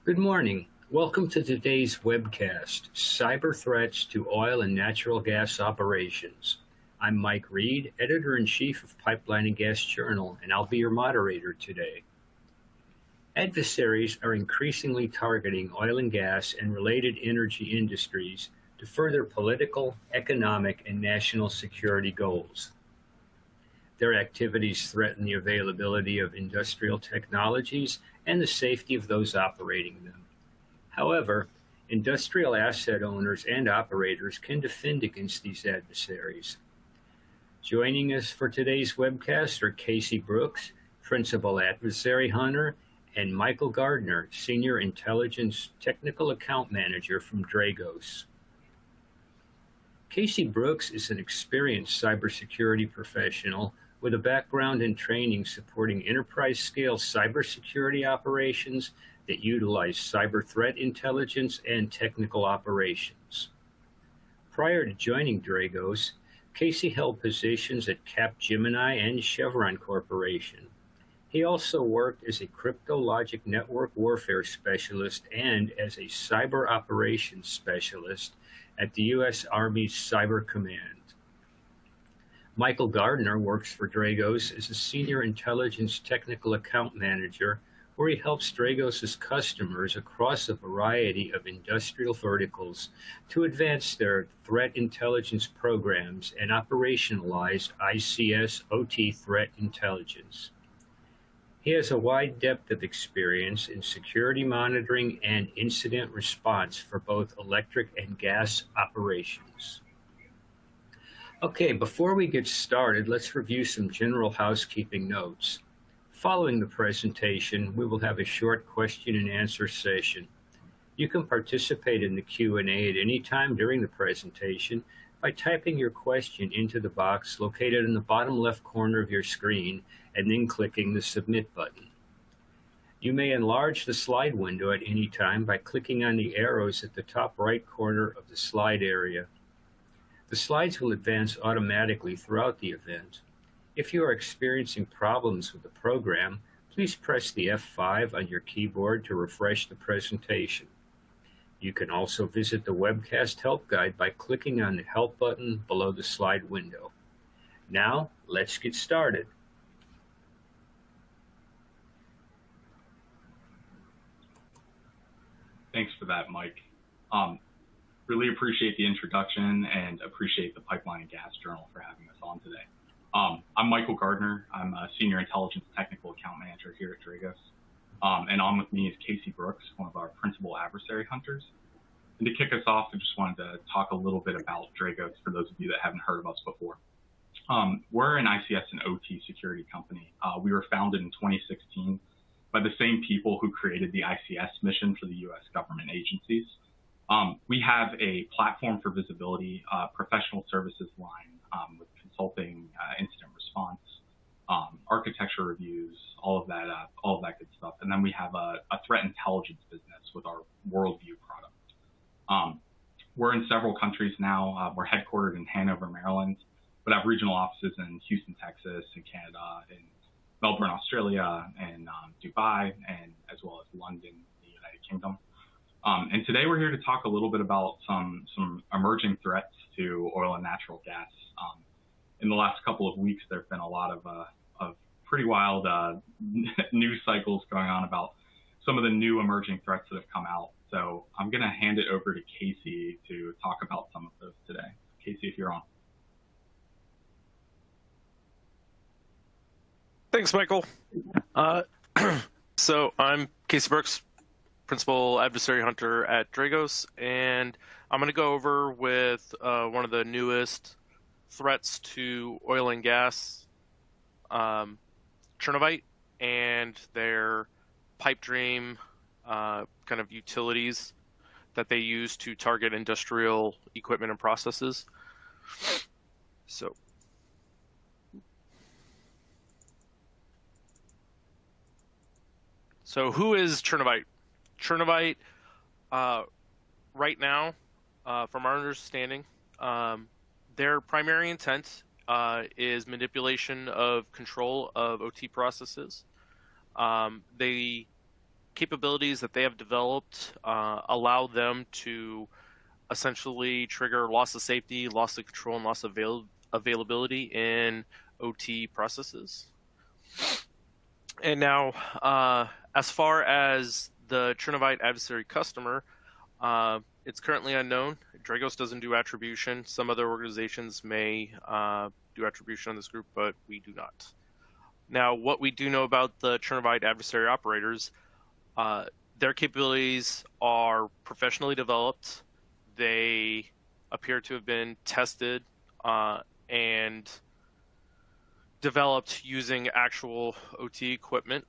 Good morning. Welcome to today's webcast, Cyber Threats to Oil and Natural Gas Operations. I'm Mike Reed, Editor-in-Chief of Pipeline and Gas Journal, and I'll be your moderator today. Adversaries are increasingly targeting oil and gas and related energy industries to further political, economic, and national security goals. Their activities threaten the availability of industrial technologies and the safety of those operating them. However, industrial asset owners and operators can defend against these adversaries. Joining us for today's webcast are Casey Brooks, Principal Adversary Hunter, and Michael Gardner, Senior Intelligence Technical Account Manager from Dragos. Casey Brooks is an experienced cybersecurity professional with a background and training supporting enterprise-scale cybersecurity operations that utilize cyber threat intelligence and technical operations. Prior to joining Dragos, Casey held positions at Capgemini and Chevron Corporation. He also worked as a cryptologic network warfare specialist and as a cyber operations specialist at the U.S. Army's Cyber Command. Michael Gardner works for Dragos as a Senior Intelligence Technical Account Manager, where he helps Dragos' customers across a variety of industrial verticals to advance their threat intelligence programs and operationalize ICS OT threat intelligence. He has a wide depth of experience in security monitoring and incident response for both electric and gas operations. Okay, before we get started, let's review some general housekeeping notes. Following the presentation, we will have a short question and answer session. You can participate in the Q&A at any time during the presentation by typing your question into the box located in the bottom left corner of your screen and then clicking the Submit button. You may enlarge the slide window at any time by clicking on the arrows at the top right corner of the slide area. The slides will advance automatically throughout the event. If you are experiencing problems with the program, please press the F5 on your keyboard to refresh the presentation. You can also visit the webcast help guide by clicking on the Help button below the slide window. Now, let's get started. Thanks for that, Mike. Really appreciate the introduction and appreciate the Pipeline and Gas Journal for having us on today. I'm Michael Gardner. I'm a Senior Intelligence Technical Account Manager here at Dragos. And on with me is Casey Brooks, one of our Principal Adversary Hunters. And to kick us off, I just wanted to talk a little bit about Dragos for those of you that haven't heard of us before. We're an ICS and OT security company. We were founded in 2016 by the same people who created the ICS mission for the U.S. government agencies. We have a platform for visibility, professional services line with consulting, incident response, architecture reviews, all of that good stuff. And then we have a threat intelligence business with our Worldview product. We're in several countries now. We're headquartered in Hanover, Maryland, but have regional offices in Houston, Texas, in Canada, in Melbourne, Australia, and Dubai, and as well as London, the United Kingdom. And today we're here to talk a little bit about some emerging threats to oil and natural gas. In the last couple of weeks, there have been a lot of pretty wild news cycles going on about some of the new emerging threats that have come out. So I'm going to hand it over to Casey to talk about some of those today. Casey, if you're on. Thanks, Michael. So I'm Casey Brooks, Principal Adversary Hunter at Dragos, and I'm going to go over with one of the newest threats to oil and gas, Chernovite, and their pipe dream kind of utilities that they use to target industrial equipment and processes. So who is Chernovite? Chernovite, right now, from our understanding, their primary intent is manipulation of control of OT processes. They capabilities that they have developed allow them to essentially trigger loss of safety, loss of control, and loss of availability in OT processes. And now, as far as the Chernovite adversary customer, it's currently unknown. Dragos doesn't do attribution. Some other organizations may do attribution on this group, but we do not. Now, what we do know about the Chernovite adversary operators, their capabilities are professionally developed. They appear to have been tested and developed using actual OT equipment,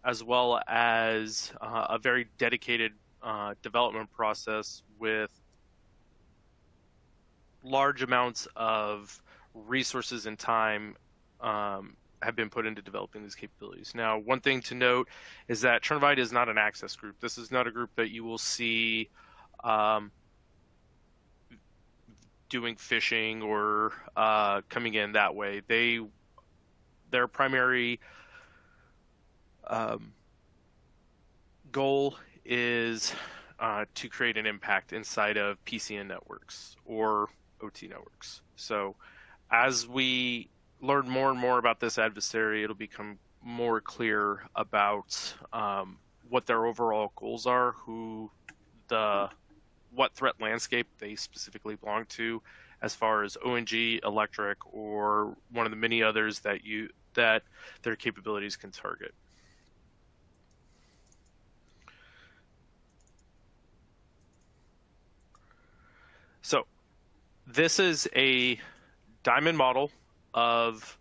as well as a very dedicated development process with large amounts of resources and time have been put into developing these capabilities. Now, one thing to note is that Chernovite is not an access group. This is not a group that you will see doing phishing or coming in that way. Their primary goal is to create an impact inside of PCN networks or OT networks. So as we learn more and more about this adversary, it'll become more clear about what their overall goals are, what threat landscape they specifically belong to, as far as ONG, electric, or one of the many others that their capabilities can target. So this is a diamond model of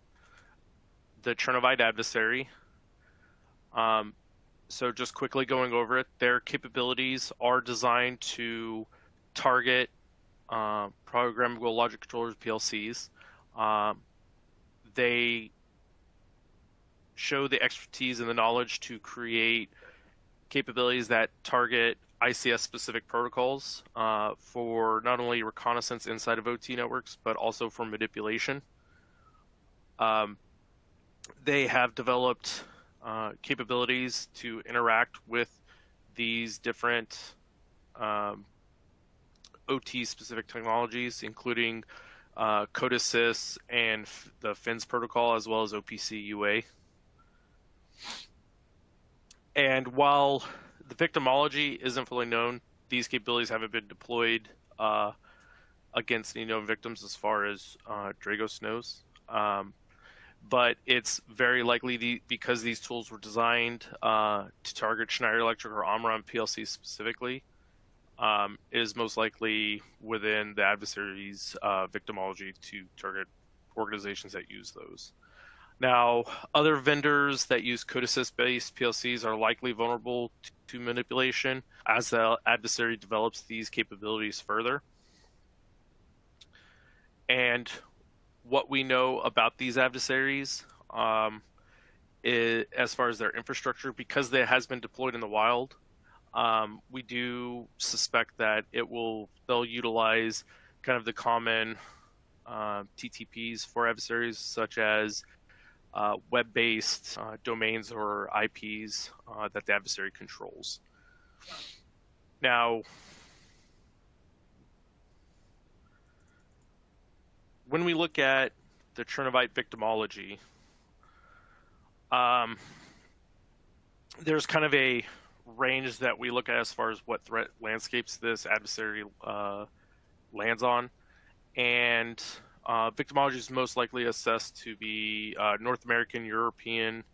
the Chernovite adversary. So just quickly going over it, their capabilities are designed to target programmable logic controllers, PLCs. They show the expertise and the knowledge to create capabilities that target ICS-specific protocols for not only reconnaissance inside of OT networks, but also for manipulation. They have developed capabilities to interact with these different OT-specific technologies, including code assist and the FINS protocol, as well as OPC UA. And while the victimology isn't fully known, these capabilities haven't been deployed against any known victims as far as Dragos knows. But it's very likely because these tools were designed to target Schneider Electric or Omron PLC specifically, is most likely within the adversary's victimology to target organizations that use those. Now, other vendors that use code assist-based PLCs are likely vulnerable to manipulation as the adversary develops these capabilities further. And what we know about these adversaries as far as their infrastructure, because it has been deployed in the wild, we do suspect that they'll utilize kind of the common TTPs for adversaries, such as web-based domains or IPs that the adversary controls. Now, when we look at the Chernovite victimology, there's kind of a range that we look at as far as what threat landscapes this adversary lands on. And victimology is most likely assessed to be North American, European,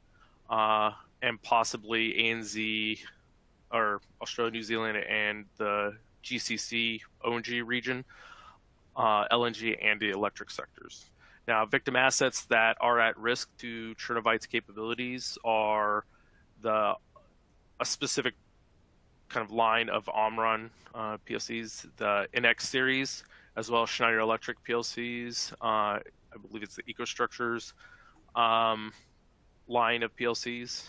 and possibly ANZ, or Australia, New Zealand, and the GCC ONG region, LNG, and the electric sectors. Now, victim assets that are at risk to Chernovite's capabilities are a specific kind of line of Omron PLCs, the NX series, as well as Schneider Electric PLCs. I believe it's the EcoStructures line of PLCs.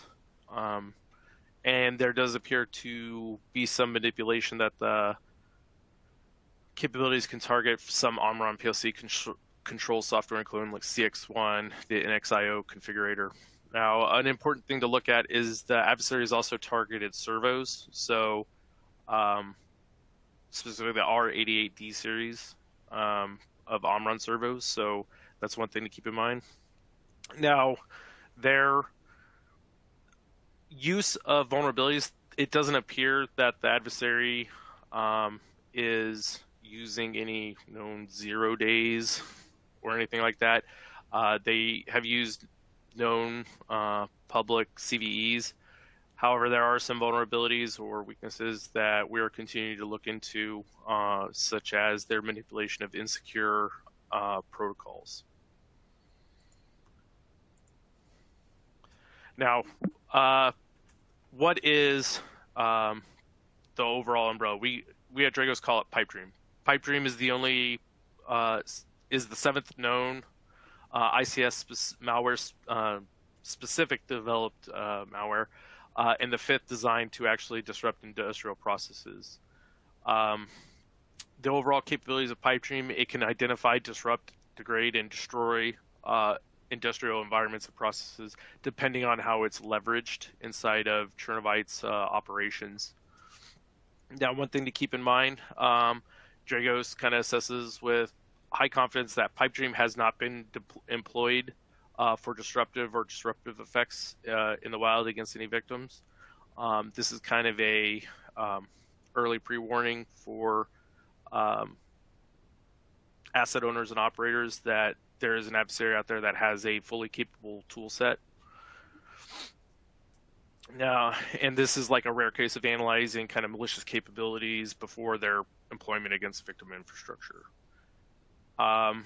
And there does appear to be some manipulation that the capabilities can target some Omron PLC control software, including like CX1, the NXIO configurator, Now, an important thing to look at is the adversaries also targeted servos, so specifically the R88D series of Omron servos, so that's one thing to keep in mind. Now, their use of vulnerabilities, it doesn't appear that the adversary is using any known 0 days or anything like that. They have used known public CVEs. However, there are some vulnerabilities or weaknesses that we are continuing to look into, such as their manipulation of insecure protocols. Now, what is the overall umbrella? We at Dragos call it pipe dream. Pipe dream is the only is the 7th known ICS malware specific developed malware, and the 5th designed to actually disrupt industrial processes. The overall capabilities of pipe dream: it can identify, disrupt, degrade, and destroy industrial environments and processes, depending on how it's leveraged inside of Chernovite's operations. Now, one thing to keep in mind, Dragos kind of assesses with high confidence that pipe dream has not been employed for disruptive or disruptive effects in the wild against any victims. This is kind of a early pre-warning for asset owners and operators that there is an adversary out there that has a fully capable tool set. Now, and this is like a rare case of analyzing kind of malicious capabilities before their employment against victim infrastructure. Now,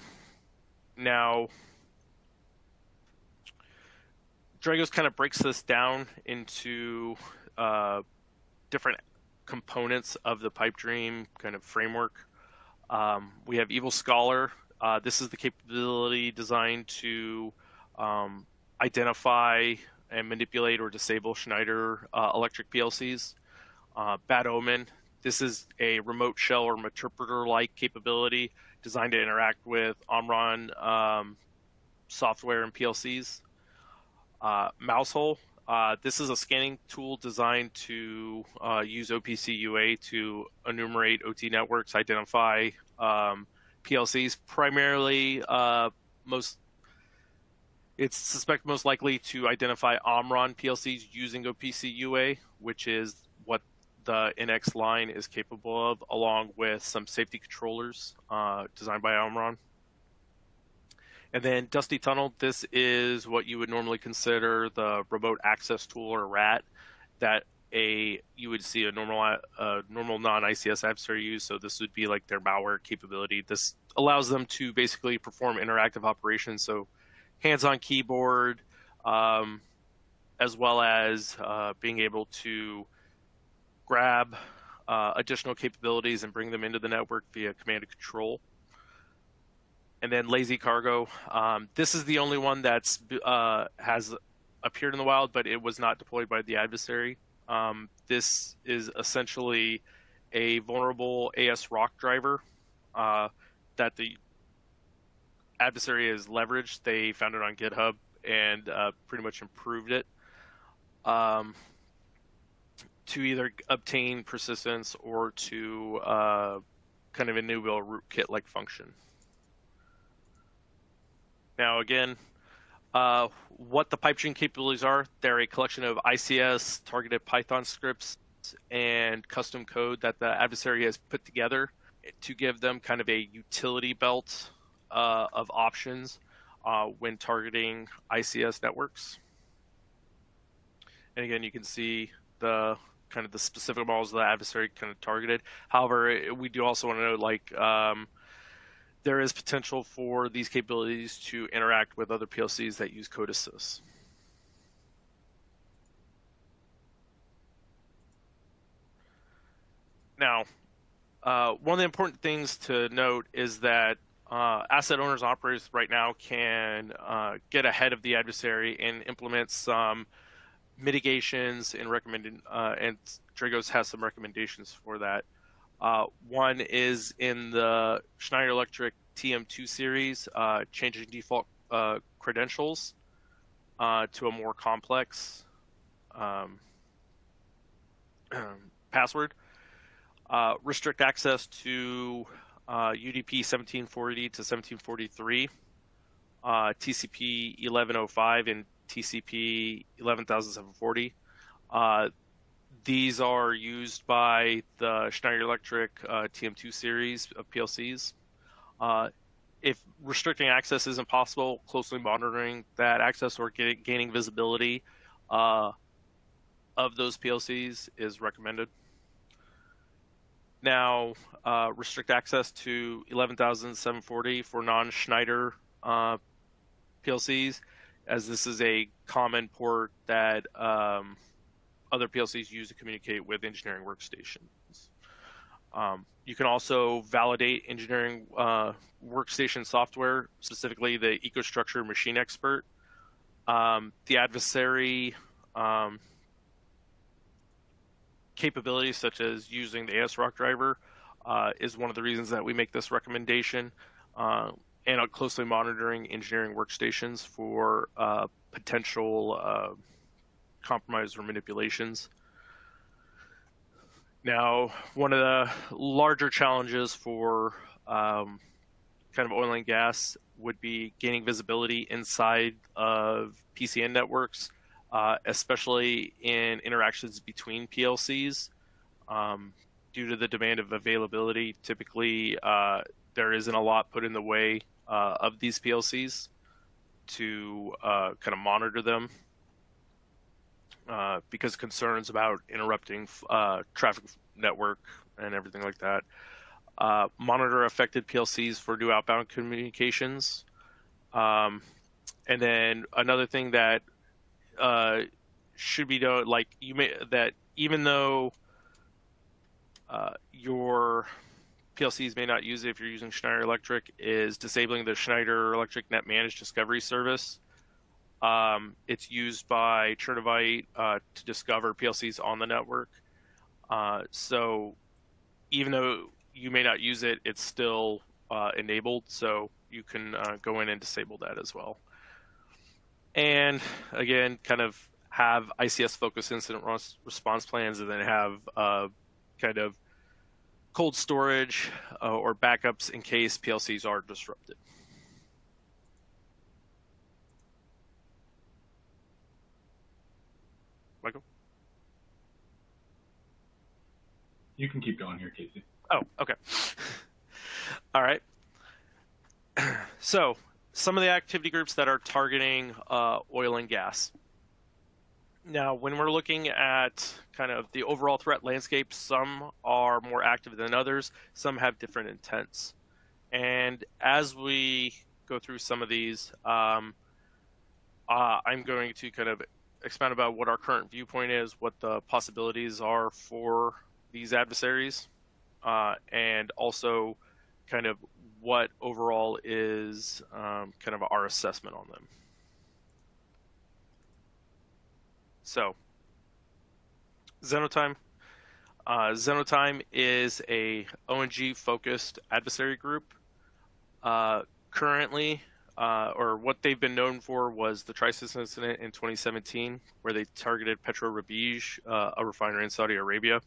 Dragos kind of breaks this down into different components of the pipe dream kind of framework. We have Evil Scholar. This is the capability designed to identify and manipulate or disable Schneider electric PLCs. Bad Omen. This is a remote shell or interpreter-like capability designed to interact with Omron software and PLCs. Mousehole. This is a scanning tool designed to use OPC UA to enumerate OT networks, identify PLCs, primarily it's suspected most likely to identify Omron PLCs using OPC UA, which is what the NX line is capable of, along with some safety controllers designed by Omron. And then Dusty Tunnel, this is what you would normally consider the remote access tool, or RAT, that you would see a normal non-ICS adversary use. So this would be like their malware capability. This allows them to basically perform interactive operations, so hands-on keyboard, as well as being able to grab additional capabilities and bring them into the network via command and control. And then Lazy Cargo. This is the only one that's has appeared in the wild, but it was not deployed by the adversary. This is essentially a vulnerable AS ROC driver that the adversary has leveraged. They found it on GitHub and pretty much improved it to either obtain persistence or to kind of enable a rootkit-like function. Now, again, what the pipe dream capabilities are: they're a collection of ICS targeted Python scripts and custom code that the adversary has put together to give them kind of a utility belt of options when targeting ICS networks. And again, you can see the kind of the specific models the adversary kind of targeted. However, we do also want to note, like, there is potential for these capabilities to interact with other PLCs that use code assist. Now, one of the important things to note is that asset owners and operators right now can get ahead of the adversary and implement some mitigations and and Dragos has some recommendations for that. One is in the Schneider Electric TM2 series, changing default credentials to a more complex password. Restrict access to UDP 1740 to 1743, TCP 1105, and TCP 11740. These are used by the Schneider Electric TM2 series of PLCs. If restricting access isn't possible, closely monitoring that access or gaining visibility of those PLCs is recommended. Now, restrict access to 11,740 for non-Schneider PLCs, as this is a common port that other PLCs use to communicate with engineering workstations. You can also validate engineering workstation software, specifically the EcoStruxure Machine Expert. The adversary capabilities, such as using the ASRock driver, is one of the reasons that we make this recommendation, and closely monitoring engineering workstations for potential compromise or manipulations. Now, one of the larger challenges for kind of oil and gas would be gaining visibility inside of PCN networks, especially in interactions between PLCs. Due to the demand of availability, typically there isn't a lot put in the way of these PLCs to kind of monitor them, because concerns about interrupting traffic network and everything like that. Monitor affected PLCs for new outbound communications. And then another thing that should be done, like that even though your PLCs may not use it if you're using Schneider Electric, is disabling the Schneider Electric Net Managed Discovery Service. It's used by Chernovite to discover PLCs on the network. So even though you may not use it, it's still enabled, so you can go in and disable that as well. And again, kind of have ICS-focused incident response plans, and then have kind of cold storage or backups in case PLCs are disrupted. Michael? You can keep going here, Casey. Oh, okay. All right. So, some of the activity groups that are targeting oil and gas. Now, when we're looking at kind of the overall threat landscape, some are more active than others. Some have different intents. And as we go through some of these, I'm going to kind of expound about what our current viewpoint is, what the possibilities are for these adversaries, and also kind of what overall is kind of our assessment on them. So, Xenotime. Xenotime is a ONG-focused adversary group. Currently, or what they've been known for, was the Trisus incident in 2017, where they targeted Petro Rabigh, a refinery in Saudi Arabia.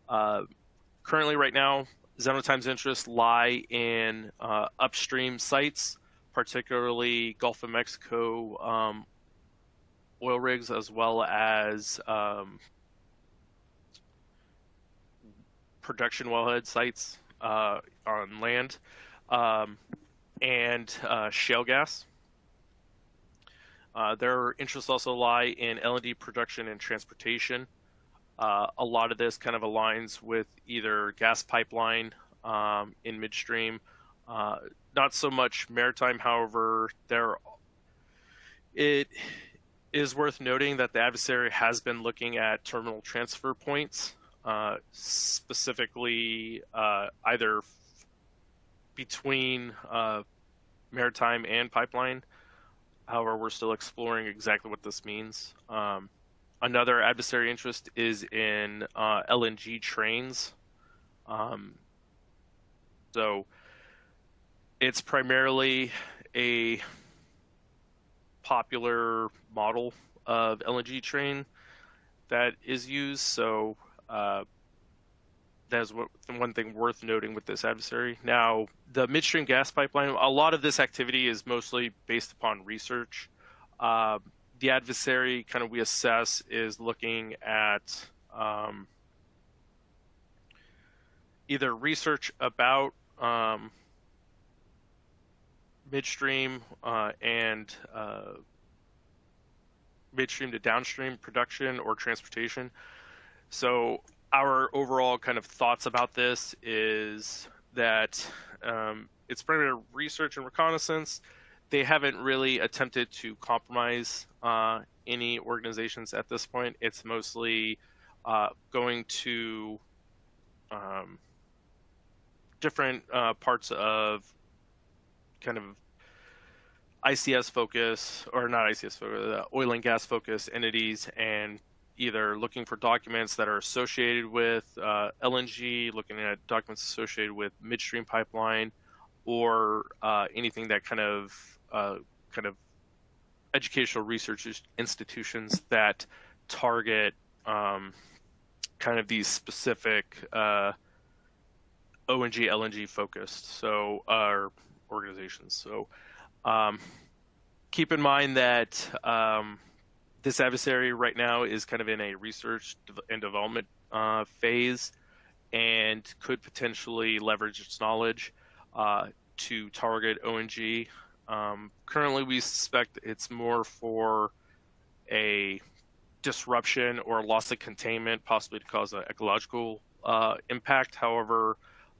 Currently, right now, Xenotime's interests lie in upstream sites, particularly Gulf of Mexico oil rigs, as well as production wellhead sites on land, and shale gas. Their interests also lie in LNG production and transportation. A lot of this kind of aligns with either gas pipeline in midstream, not so much maritime. However, it is worth noting that the adversary has been looking at terminal transfer points, specifically either between maritime and pipeline. However, we're still exploring exactly what this means. Another adversary interest is in LNG trains. So it's primarily a popular model of LNG train that is used. So that is one thing worth noting with this adversary. Now, the midstream gas pipeline, a lot of this activity is mostly based upon research. The adversary kind of we assess is looking at either research about midstream and midstream to downstream production or transportation. So our overall kind of thoughts about this is that it's primarily research and reconnaissance. They haven't really attempted to compromise any organizations at this point. It's mostly going to different parts of kind of ICS focus, or not ICS focus, oil and gas focused entities, and either looking for documents that are associated with LNG, looking at documents associated with midstream pipeline, or anything that kind of educational research institutions that target kind of these specific ONG, LNG focused, so our organizations. So keep in mind that this adversary right now is kind of in a research and development phase, and could potentially leverage its knowledge to target ONG. Currently, we suspect it's more for a disruption or loss of containment, possibly to cause an ecological impact. However,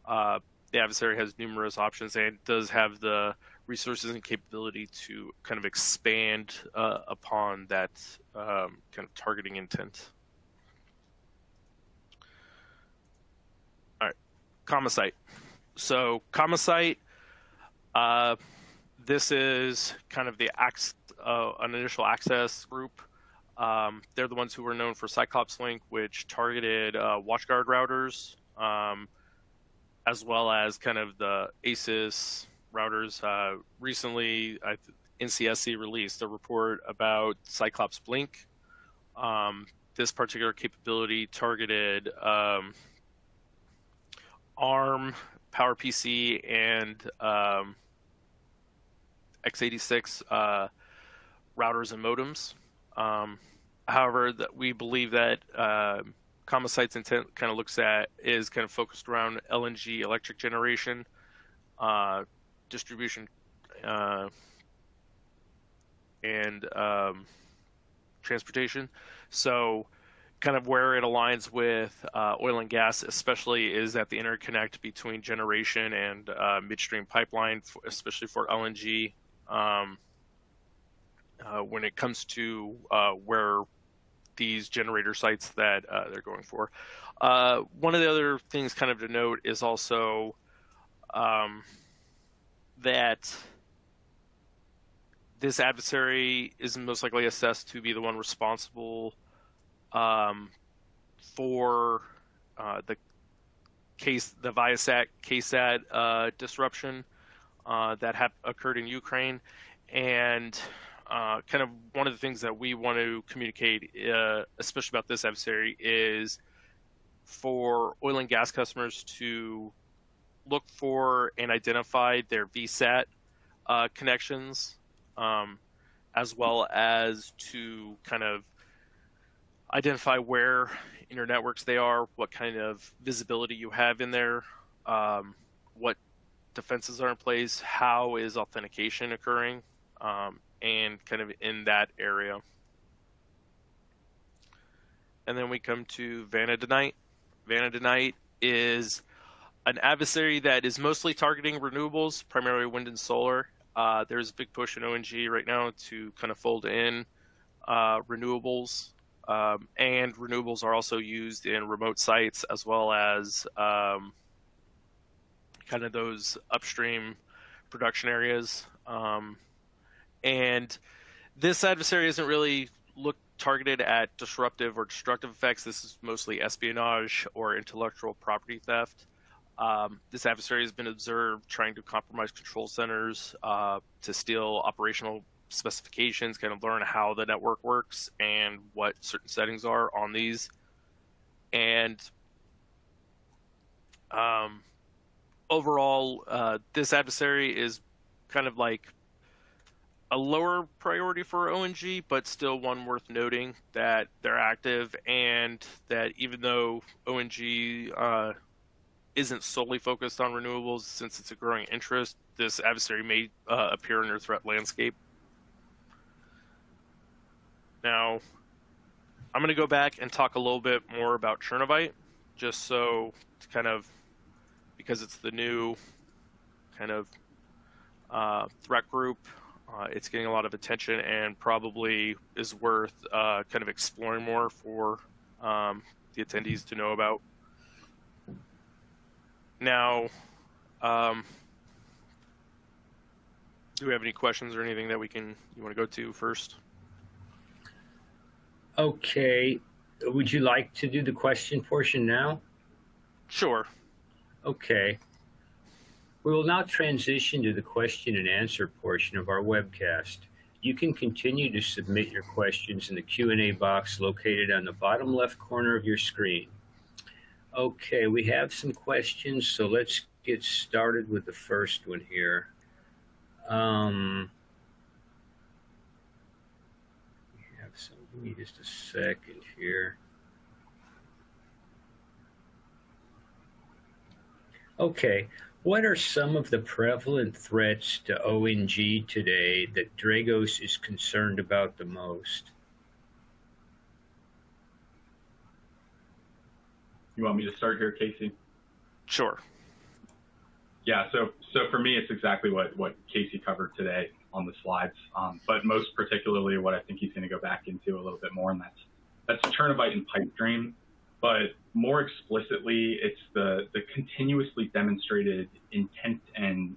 the adversary has numerous options and does have the resources and capability to kind of expand upon that kind of targeting intent. All right, Comosite. So Comosite, this is kind of the an initial access group. They're the ones who were known for Cyclops Link, which targeted WatchGuard routers, as well as kind of the ASIS routers. Recently, NCSC released a report about Cyclops Blink. This particular capability targeted ARM, PowerPC, and x86 routers and modems. However, we believe that Comosite's intent kind of is kind of focused around LNG electric generation, distribution, and transportation. So kind of where it aligns with oil and gas, especially, is at the interconnect between generation and midstream pipeline, especially for LNG. When it comes to where these generator sites that they're going for. One of the other things kind of to note is also that this adversary is most likely assessed to be the one responsible for the Viasat KSAT disruption that occurred in Ukraine. And kind of one of the things that we want to communicate, especially about this adversary, is for oil and gas customers to look for and identify their VSAT connections, as well as to kind of identify where in your networks they are, what kind of visibility you have in there, what defenses are in place, how is authentication occurring, and kind of in that area. And then we come to Vanadinite. Vanadinite is an adversary that is mostly targeting renewables, primarily wind and solar. There's a big push in ONG right now to kind of fold in renewables, and renewables are also used in remote sites, as well as kind of those upstream production areas. And this adversary isn't really targeted at disruptive or destructive effects. This is mostly espionage or intellectual property theft. This adversary has been observed trying to compromise control centers to steal operational specifications, kind of learn how the network works and what certain settings are on these. And overall, this adversary is kind of like a lower priority for ONG, but still one worth noting that they're active, and that even though ONG isn't solely focused on renewables, since it's a growing interest, this adversary may appear in their threat landscape. Now, I'm going to go back and talk a little bit more about Chernovite, just so to kind of, because it's the new kind of threat group. It's getting a lot of attention and probably is worth kind of exploring more for the attendees to know about. Now, do we have any questions or anything that you want to go to first? Okay. Would you like to do the question portion now? Sure. Okay. We will now transition to the question and answer portion of our webcast. You can continue to submit your questions in the Q&A box located on the bottom left corner of your screen. Okay, we have some questions, so let's get started with the first one here. Give me just a second here. Okay, what are some of the prevalent threats to ONG today that Dragos is concerned about the most? You want me to start here, Casey? Sure. Yeah, so for me, it's exactly what Casey covered today on the slides, but most particularly what I think he's going to go back into a little bit more, and that's Chernovite and pipe dream. But more explicitly, it's the continuously demonstrated intent and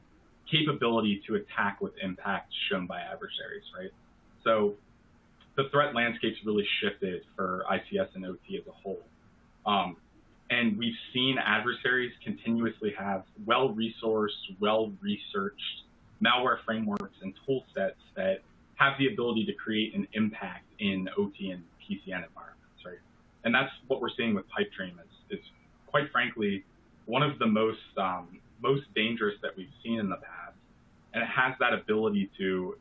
capability to attack with impact shown by adversaries, right? So the threat landscape's really shifted for ICS and OT as a whole. And we've seen adversaries continuously have well-resourced, well-researched malware frameworks and tool sets that have the ability to create an impact in OT and PCN environments, right? And that's what we're seeing with pipe dream is quite frankly, one of the most dangerous that we've seen in the past. And it has that ability to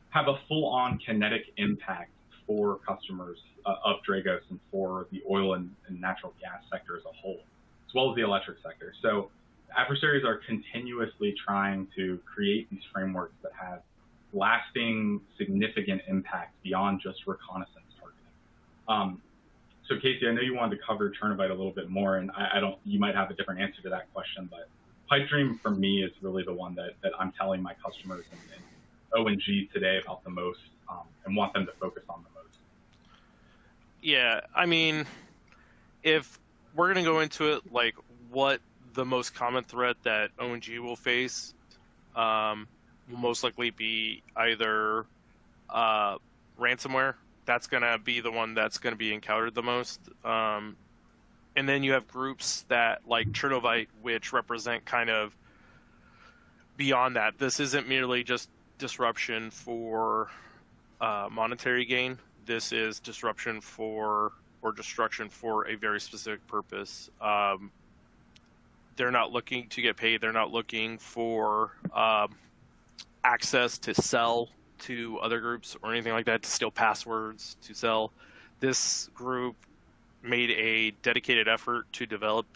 have a full-on kinetic impact for customers of Dragos and for the oil and natural gas sector as a whole, as well as the electric sector. So adversaries are continuously trying to create these frameworks that have lasting, significant impact beyond just reconnaissance targeting. So Casey, I know you wanted to cover Chernovite a little bit more, and you might have a different answer to that question, but pipe dream for me is really the one that I'm telling my customers and ONG today about the most, and want them to focus on the most. Yeah, I mean, if we're going to go into it, like what the most common threat that ONG will face will most likely be either ransomware. That's going to be the one that's going to be encountered the most. And then you have groups that like Chernovite, which represent kind of beyond that. This isn't merely just disruption for monetary gain. This is disruption or destruction for a very specific purpose. They're not looking to get paid. They're not looking for access to sell to other groups or anything like that, to steal passwords, to sell. This group made a dedicated effort to develop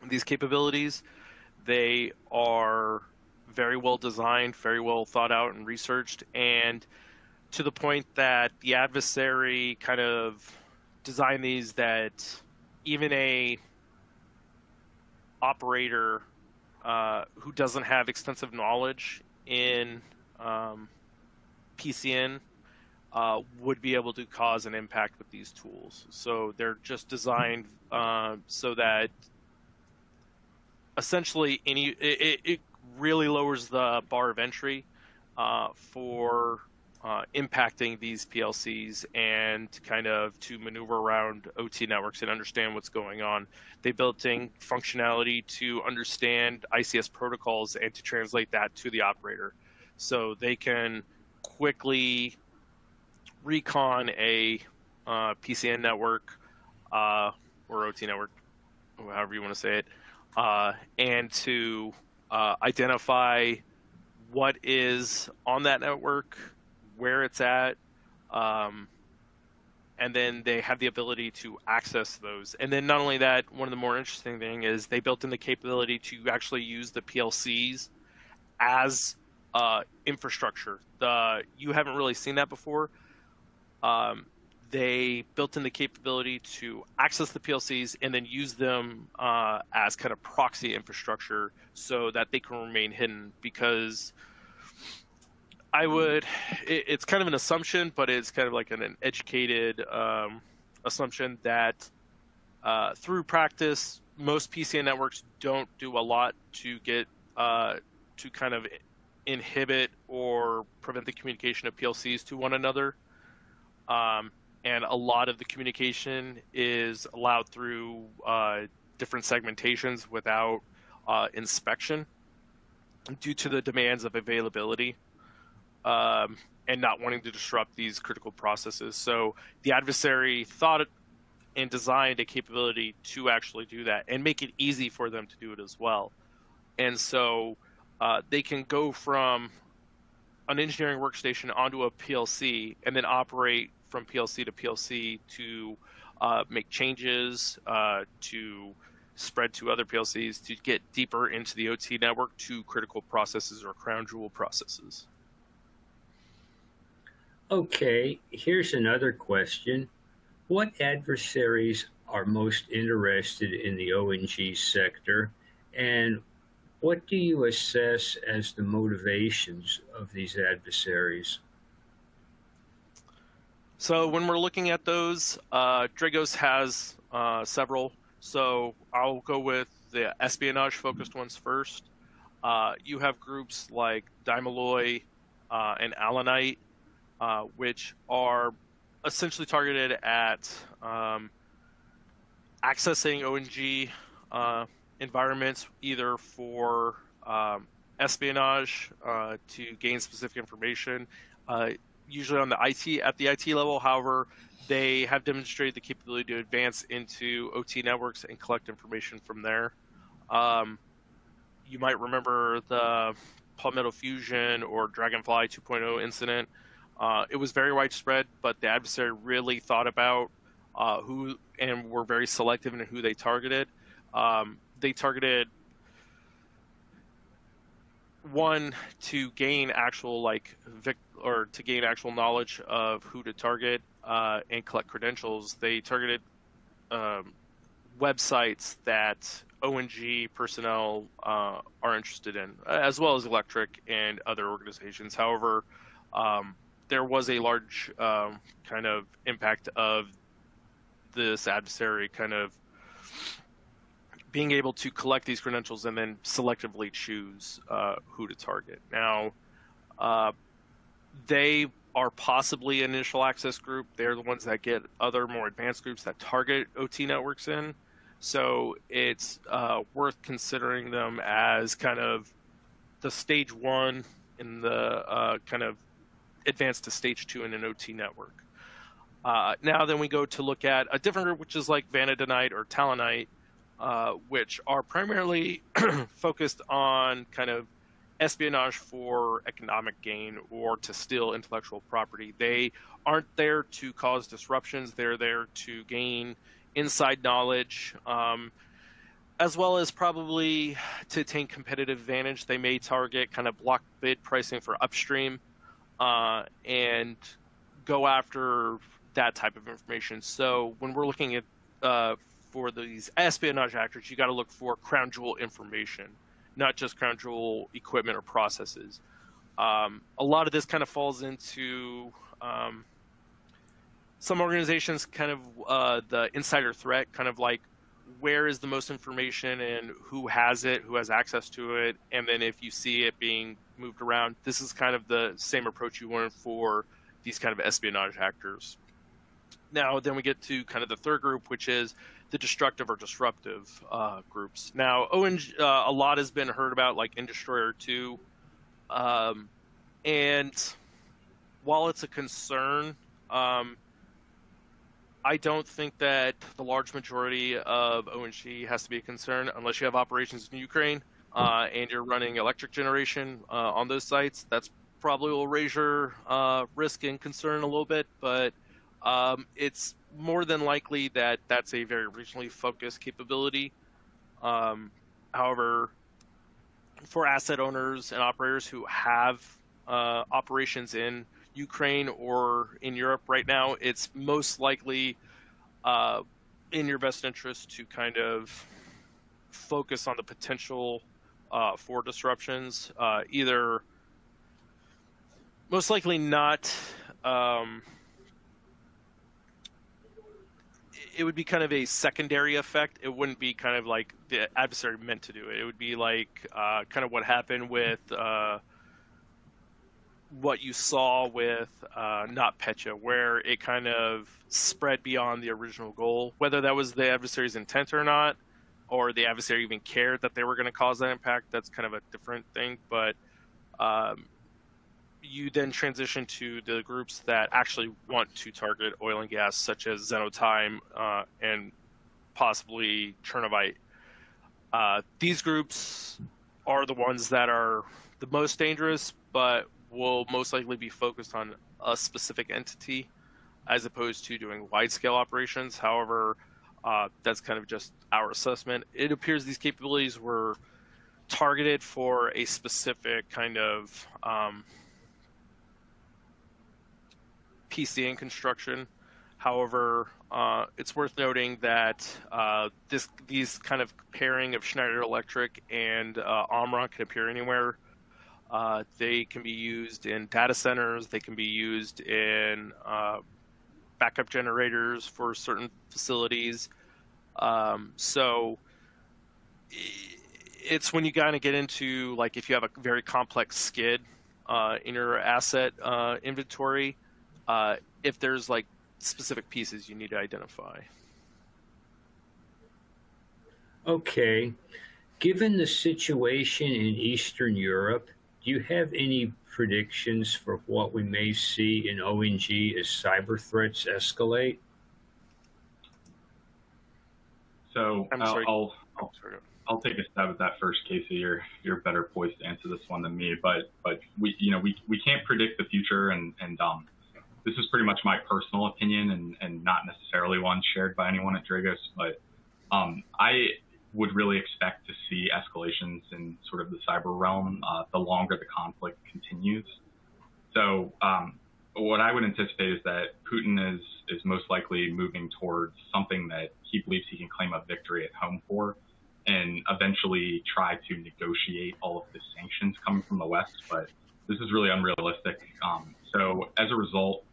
these capabilities. They are very well designed, very well thought out and researched, and to the point that the adversary kind of designed these that even a operator who doesn't have extensive knowledge in PCN would be able to cause an impact with these tools. So they're just designed so that essentially it really lowers the bar of entry for impacting these PLCs and kind of to maneuver around OT networks and understand what's going on. They built in functionality to understand ICS protocols and to translate that to the operator. So they can quickly recon a PCN network or OT network, however you want to say it, and to identify what is on that network, where it's at, and then they have the ability to access those. And then not only that, one of the more interesting thing is they built in the capability to actually use the PLCs as infrastructure. You haven't really seen that before. They built in the capability to access the PLCs and then use them as kind of proxy infrastructure so that they can remain hidden. Because it's kind of an assumption, but it's kind of like an educated assumption that through practice, most PCN networks don't do a lot to get to kind of inhibit or prevent the communication of PLCs to one another. And a lot of the communication is allowed through different segmentations without inspection due to the demands of availability and not wanting to disrupt these critical processes. So the adversary thought and designed a capability to actually do that and make it easy for them to do it as well. And so they can go from an engineering workstation onto a PLC and then operate from PLC to PLC to make changes, to spread to other PLCs, to get deeper into the OT network to critical processes or crown jewel processes. Okay, here's another question. What adversaries are most interested in the O&G sector, and what do you assess as the motivations of these adversaries? So when we're looking at those, Dragos has several. So I'll go with the espionage-focused ones first. You have groups like Dimaloy and Alanite, which are essentially targeted at accessing ONG environments, either for espionage to gain specific information, usually on the IT level. However, they have demonstrated the capability to advance into OT networks and collect information from there. You might remember the Palmetto Fusion or Dragonfly 2.0 incident. It was very widespread, but the adversary really thought about who, and were very selective in who they targeted. They targeted one to gain actual to gain actual knowledge of who to target and collect credentials. They targeted websites that ONG personnel are interested in, as well as Electric and other organizations. However, there was a large kind of impact of this adversary kind of being able to collect these credentials and then selectively choose who to target. Now, they are possibly an initial access group. They're the ones that get other more advanced groups that target OT networks in. So it's worth considering them as kind of the stage one in the kind of advanced to stage two in an OT network. Now then we go to look at a different group, which is like Vanadinite or Talonite, which are primarily focused on kind of espionage for economic gain or to steal intellectual property. They aren't there to cause disruptions. They're there to gain inside knowledge, as well as probably to attain competitive advantage. They may target kind of block bid pricing for upstream and go after that type of information. So when we're looking at for these espionage actors, you got to look for crown jewel information, not just crown jewel equipment or processes. A lot of this kind of falls into some organizations, kind of the insider threat, kind of like where is the most information and who has it, who has access to it, and then if you see it being moved around, this is kind of the same approach you want for these kind of espionage actors. Now, then we get to kind of the third group, which is the destructive or disruptive groups. Now, a lot has been heard about, like Indestroyer 2. And while it's a concern, I don't think that the large majority of ONG has to be a concern unless you have operations in Ukraine and you're running electric generation on those sites. That's probably will raise your risk and concern a little bit, but it's more than likely that that's a very regionally focused capability. However, for asset owners and operators who have operations in Ukraine or in Europe right now, it's most likely in your best interest to kind of focus on the potential for disruptions. Either most likely not. It would be kind of a secondary effect. It wouldn't be kind of like the adversary meant to do it. It would be like kind of what happened with what you saw with NotPetya, where it kind of spread beyond the original goal. Whether that was the adversary's intent or not, or the adversary even cared that they were going to cause that impact, that's kind of a different thing. But you then transition to the groups that actually want to target oil and gas, such as Xenotime and possibly Chernovite. These groups are the ones that are the most dangerous, but will most likely be focused on a specific entity as opposed to doing wide-scale operations. However, that's kind of just our assessment. It appears these capabilities were targeted for a specific kind of PCN construction. However, it's worth noting that these kind of pairing of Schneider Electric and Omron can appear anywhere. They can be used in data centers. They can be used in backup generators for certain facilities. So it's when you kind of get into, like, if you have a very complex skid in your asset inventory, if there's like specific pieces you need to identify. Okay. Given the situation in Eastern Europe, do you have any predictions for what we may see in ONG as cyber threats escalate? So I'll take a stab at that first, Casey. You're better poised to answer this one than me. But we can't predict the future, and this is pretty much my personal opinion and not necessarily one shared by anyone at Dragos. But I would really expect to see escalations in sort of the cyber realm the longer the conflict continues. So what I would anticipate is that Putin is most likely moving towards something that he believes he can claim a victory at home for, and eventually try to negotiate all of the sanctions coming from the West. But this is really unrealistic. So as a result,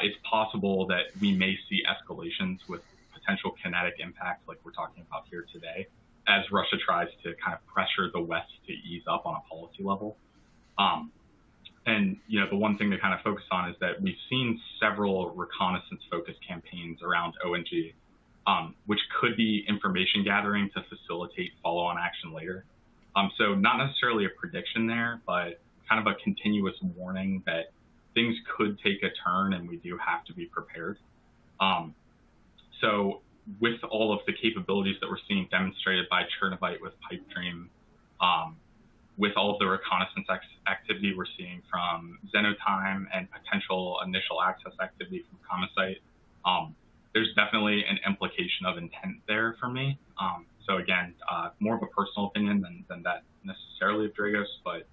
it's possible that we may see escalations with potential kinetic impact like we're talking about here today, as Russia tries to kind of pressure the West to ease up on a policy level. And the one thing to kind of focus on is that we've seen several reconnaissance-focused campaigns around ONG, which could be information gathering to facilitate follow-on action later. So not necessarily a prediction there, but kind of a continuous warning that things could take a turn and we do have to be prepared. So with all of the capabilities that we're seeing demonstrated by Chernovite with Pipedream, with all of the reconnaissance activity we're seeing from Xenotime and potential initial access activity from Comosite, there's definitely an implication of intent there for me. So again, more of a personal opinion than that necessarily of Dragos, but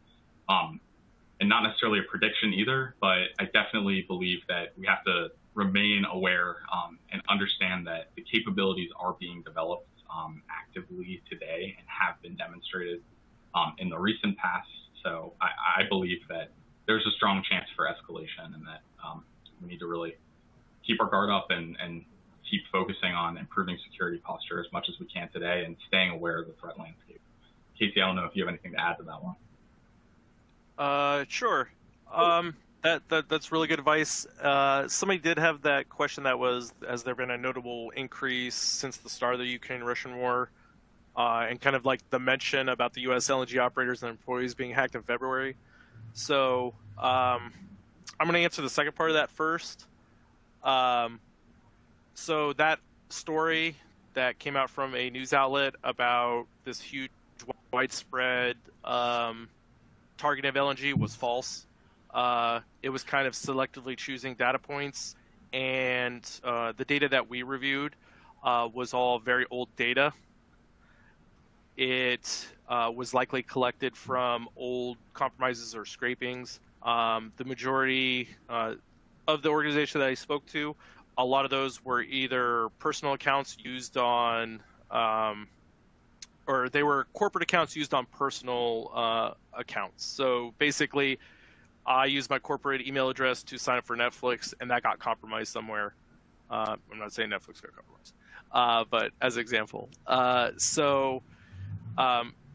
and not necessarily a prediction either, but I definitely believe that we have to remain aware and understand that the capabilities are being developed actively today and have been demonstrated in the recent past. So I believe that there's a strong chance for escalation, and that we need to really keep our guard up and keep focusing on improving security posture as much as we can today and staying aware of the threat landscape. Casey, I don't know if you have anything to add to that one. Sure. That's really good advice. Somebody did have that question that was, has there been a notable increase since the start of the Ukraine-Russian war? And kind of like the mention about the U.S. LNG operators and employees being hacked in February. So I'm going to answer the second part of that first. So that story that came out from a news outlet about this huge widespread targeting of LNG was false. It was kind of selectively choosing data points, and the data that we reviewed was all very old data. It was likely collected from old compromises or scrapings. The majority of the organization that I spoke to, a lot of those were either personal accounts used on, or they were corporate accounts used on personal accounts. So basically, I used my corporate email address to sign up for Netflix, and that got compromised somewhere. I'm not saying Netflix got compromised, but as an example.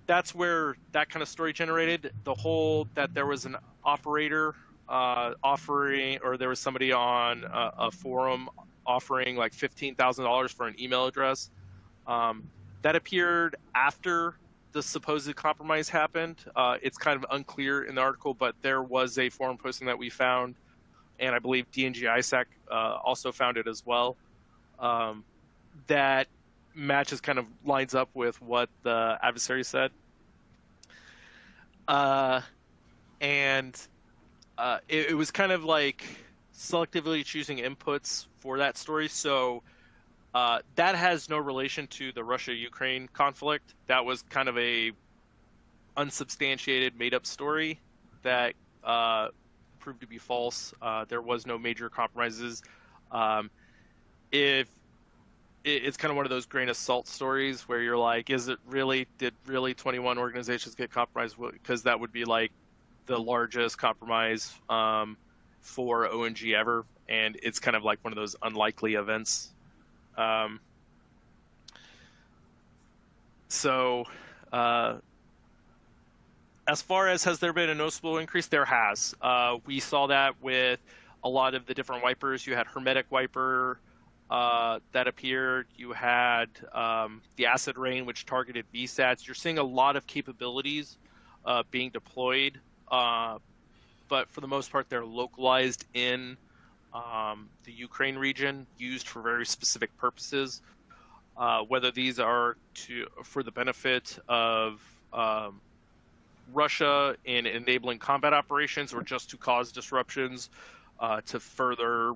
That's where that kind of story generated. The whole that there was an operator offering, or there was somebody on a forum offering like $15,000 for an email address. That appeared after the supposed compromise happened. It's kind of unclear in the article, but there was a forum posting that we found, and I believe DNG ISAC also found it as well. That matches kind of lines up with what the adversary said. It was kind of like selectively choosing inputs for that story. So that has no relation to the Russia-Ukraine conflict. That was kind of a unsubstantiated, made-up story that proved to be false. There was no major compromises. It's kind of one of those grain of salt stories where you're like, did really 21 organizations get compromised? Because that would be like the largest compromise for ONG ever. And it's kind of like one of those unlikely events. As far as has there been a noticeable increase, there has. We saw that with a lot of the different wipers. You had Hermetic Wiper, that appeared. You had the Acid Rain, which targeted VSATs. You're seeing a lot of capabilities being deployed, but for the most part, they're localized in the Ukraine region, used for very specific purposes. Whether these are for the benefit of Russia in enabling combat operations, or just to cause disruptions to further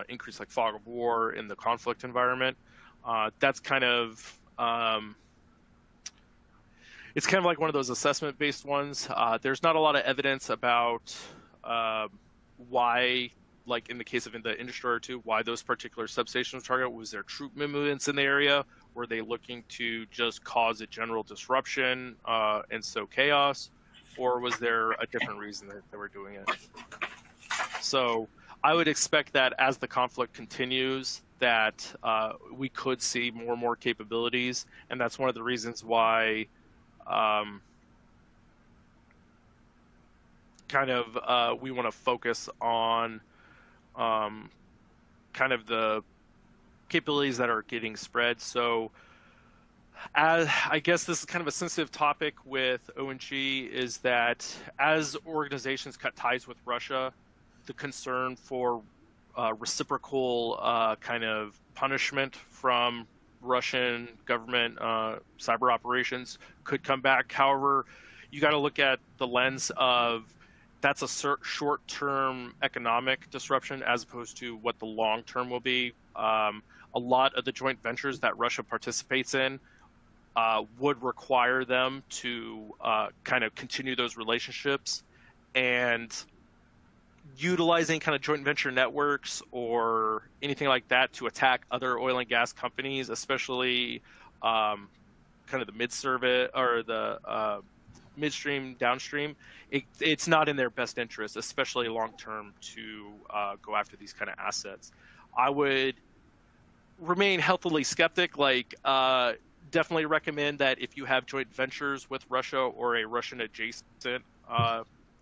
increase like fog of war in the conflict environment. That's kind of it's kind of like one of those assessment-based ones. There's not a lot of evidence about why, like in the case of the Industry or two, why those particular substations were targeted. Was there troop movements in the area? Were they looking to just cause a general disruption and sow chaos? Or was there a different reason that they were doing it? So I would expect that as the conflict continues, that we could see more and more capabilities, and that's one of the reasons why we want to focus on kind of the capabilities that are getting spread. So I guess this is kind of a sensitive topic with ONG, is that as organizations cut ties with Russia, the concern for reciprocal kind of punishment from Russian government cyber operations could come back. However, you got to look at the lens of that's a short-term economic disruption as opposed to what the long-term will be. A lot of the joint ventures that Russia participates in would require them to kind of continue those relationships, and utilizing kind of joint venture networks or anything like that to attack other oil and gas companies, especially kind of the mid-service or the midstream, downstream, it's not in their best interest, especially long-term, to go after these kind of assets. I would remain healthily skeptic. Definitely recommend that if you have joint ventures with Russia or a Russian-adjacent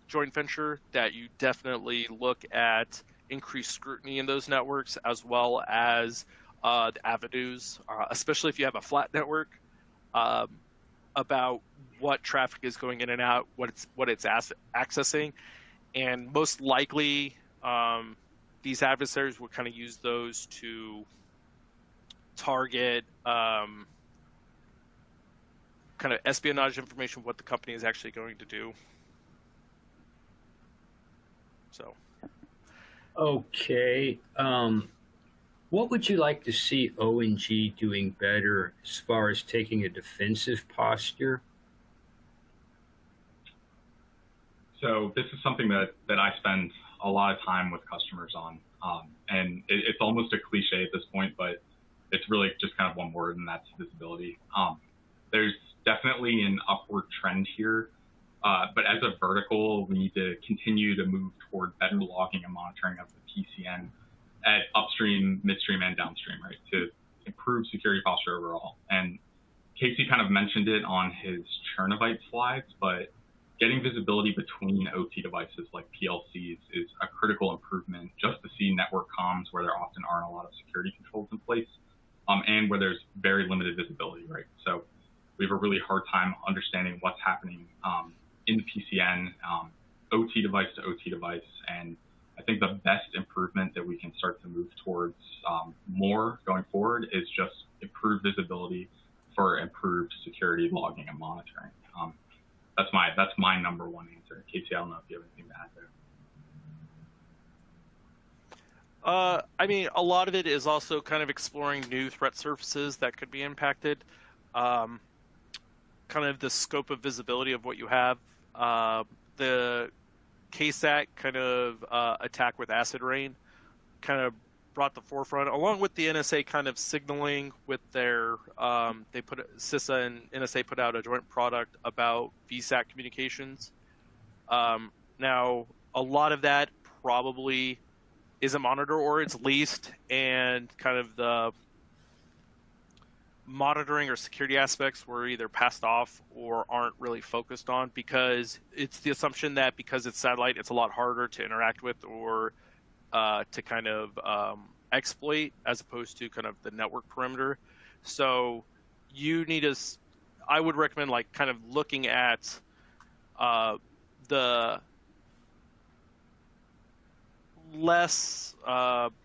joint venture, that you definitely look at increased scrutiny in those networks, as well as the avenues, especially if you have a flat network, about what traffic is going in and out, what it's accessing, and most likely these adversaries would kind of use those to target kind of espionage information, what the company is actually going to do. So, Okay. What would you like to see O&G doing better as far as taking a defensive posture? So this is something that I spend a lot of time with customers on, and it's almost a cliche at this point, but it's really just kind of one word, and that's visibility. There's definitely an upward trend here, but as a vertical, we need to continue to move toward better logging and monitoring of the PCN at upstream, midstream, and downstream, right, to improve security posture overall. And Casey kind of mentioned it on his Chernovite slides, but getting visibility between OT devices like PLCs is a critical improvement just to see network comms where there often aren't a lot of security controls in place, and where there's very limited visibility, right? So we have a really hard time understanding what's happening in the PCN, OT device to OT device, and I think the best improvement that we can start to move towards more going forward is just improved visibility for improved security logging and monitoring. That's my number one answer. Casey, I don't know if you have anything to add there. I mean, a lot of it is also kind of exploring new threat surfaces that could be impacted. Kind of the scope of visibility of what you have. The KSAT kind of attack with acid rain kind of brought the forefront, along with the NSA kind of signaling with their CISA and NSA put out a joint product about VSAT communications. Now, a lot of that probably isn't monitored or it's leased, and kind of the monitoring or security aspects were either passed off or aren't really focused on, because it's the assumption that because it's satellite, it's a lot harder to interact with or to kind of exploit, as opposed to kind of the network perimeter. So you need to, I would recommend like kind of looking at the less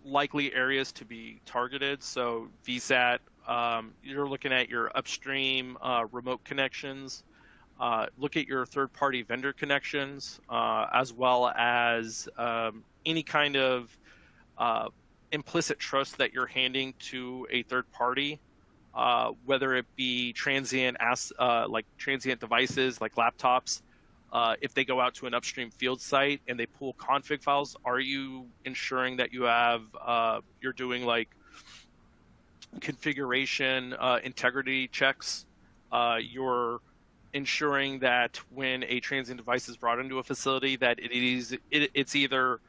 likely areas to be targeted. So VSAT, you're looking at your upstream remote connections, look at your third-party vendor connections, as well as any kind of implicit trust that you're handing to a third party, whether it be transient devices like laptops. If they go out to an upstream field site and they pull config files, are you ensuring that you have you're doing like configuration integrity checks? You're ensuring that when a transient device is brought into a facility, that it's either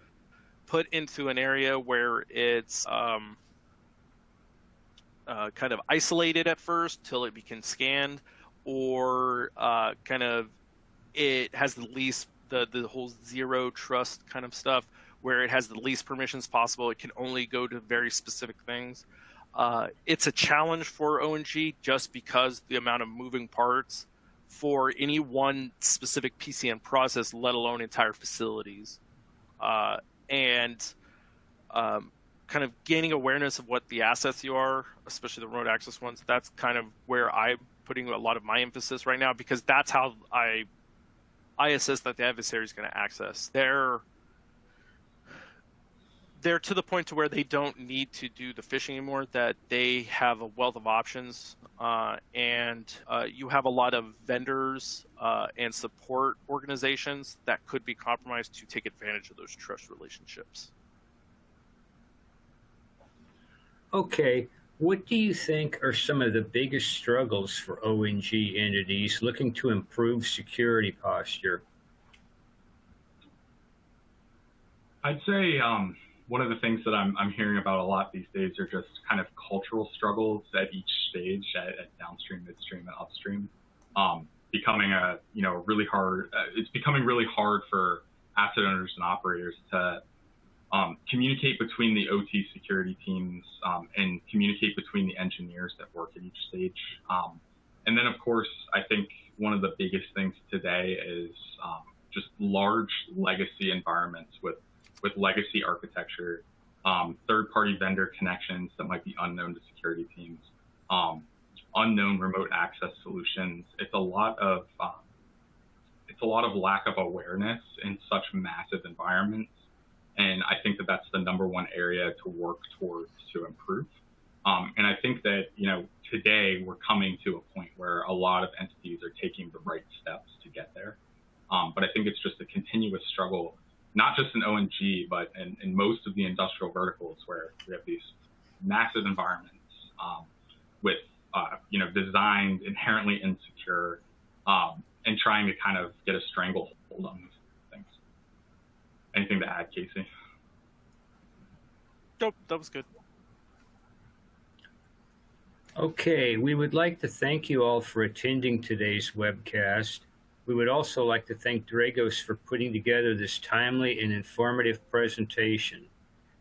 put into an area where it's kind of isolated at first till it becomes scanned, or kind of it has the least, the whole zero trust kind of stuff, where it has the least permissions possible. It can only go to very specific things. It's a challenge for O&G just because the amount of moving parts for any one specific PCN process, let alone entire facilities. And kind of gaining awareness of what the assets you are, especially the remote access ones, that's kind of where I'm putting a lot of my emphasis right now, because that's how I assess that the adversary is going to access. They're to the point to where they don't need to do the phishing anymore, that they have a wealth of options, and you have a lot of vendors and support organizations that could be compromised to take advantage of those trust relationships. Okay, what do you think are some of the biggest struggles for O&G entities looking to improve security posture? I'd say one of the things that I'm hearing about a lot these days are just kind of cultural struggles at each stage, at downstream, midstream, and upstream. Becoming really hard. It's becoming really hard for asset owners and operators to communicate between the OT security teams and communicate between the engineers that work at each stage. And then, of course, I think one of the biggest things today is just large legacy environments with legacy architecture, third-party vendor connections that might be unknown to security teams, unknown remote access solutions. It's a lot of lack of awareness in such massive environments, and I think that that's the #1 area to work towards to improve. And I think that, you know, today we're coming to a point where a lot of entities are taking the right steps to get there. But I think it's just a continuous struggle, not just in O&G, but in most of the industrial verticals, where we have these massive environments with, you know, designed inherently insecure, and trying to kind of get a stranglehold on these things. Anything to add, Casey? Nope, that was good. Okay, we would like to thank you all for attending today's webcast. We would also like to thank Dragos for putting together this timely and informative presentation.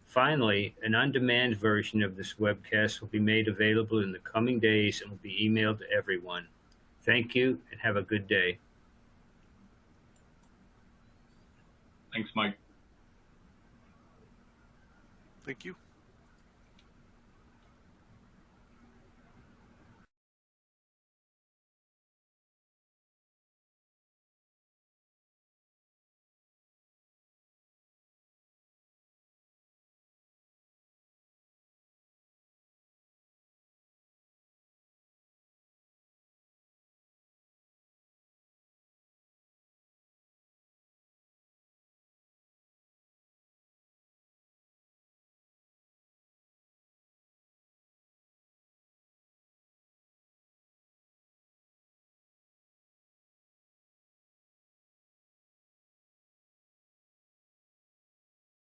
Finally, an on-demand version of this webcast will be made available in the coming days and will be emailed to everyone. Thank you and have a good day. Thanks, Mike. Thank you.